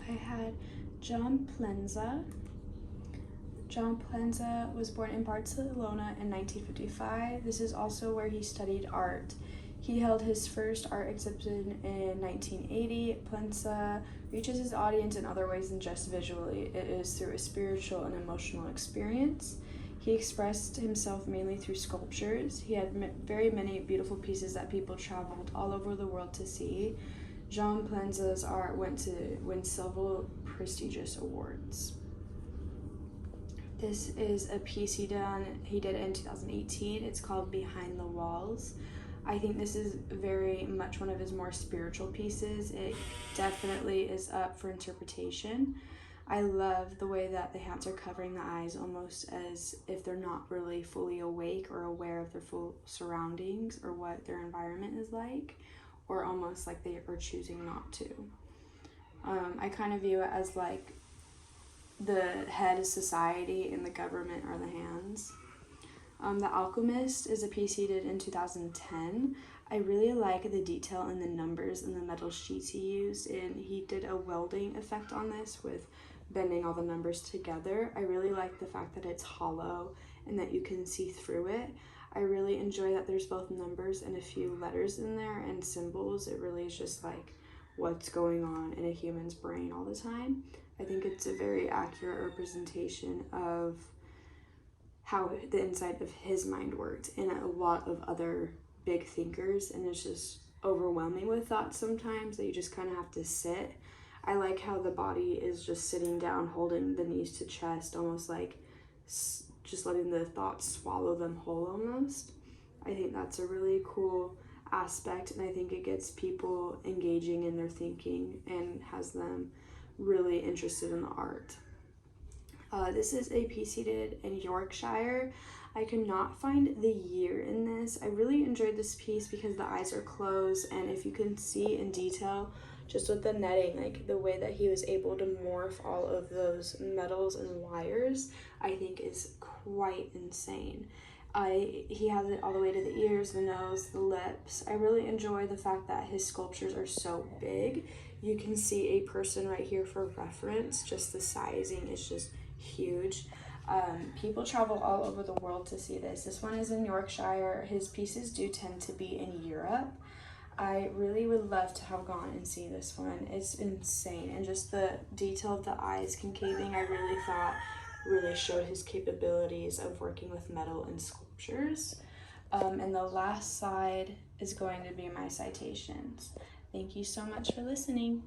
I had Jaume Plensa. Jaume Plensa was born in Barcelona in 1955. This is also where he studied art. He held his first art exhibition in 1980. Plensa reaches his audience in other ways than just visually. It is through a spiritual and emotional experience. He expressed himself mainly through sculptures. He had very many beautiful pieces that people traveled all over the world to see. Jaume Plensa's art went to win several prestigious awards. This is a piece he did in 2018. It's called Behind the Walls. I think this is very much one of his more spiritual pieces. It definitely is up for interpretation. I love the way that the hands are covering the eyes almost as if they're not really fully awake or aware of their full surroundings or what their environment is like, or almost like they are choosing not to. I kind of view it as like the head is society and the government are the hands. The Alchemist is a piece he did in 2010. I really like the detail in the numbers and the metal sheets he used, and he did a welding effect on this with bending all the numbers together. I really like the fact that it's hollow and that you can see through it. I really enjoy that there's both numbers and a few letters in there and symbols. It really is just like what's going on in a human's brain all the time. I think it's a very accurate representation of how the inside of his mind worked and a lot of other big thinkers, and it's just overwhelming with thoughts sometimes that you just kind of have to sit. I like how the body is just sitting down, holding the knees to chest, almost like just letting the thoughts swallow them whole almost. I think that's a really cool aspect, and I think it gets people engaging in their thinking and has them really interested in the art. This is a piece he did in Yorkshire. I could not find the year in this. I really enjoyed this piece because the eyes are closed, and if you can see in detail just with the netting, like the way that he was able to morph all of those metals and wires, I think is quite insane. He has it all the way to the ears, the nose, the lips. I really enjoy the fact that his sculptures are so big. You can see a person right here for reference. Just the sizing is just huge. People travel all over the world to see this. This one is in Yorkshire. His pieces do tend to be in Europe. I really would love to have gone and see this one. It's insane, and just the detail of the eyes concaving, I really thought really showed his capabilities of working with metal and sculptures. And the last side is going to be my citations. Thank you so much for listening.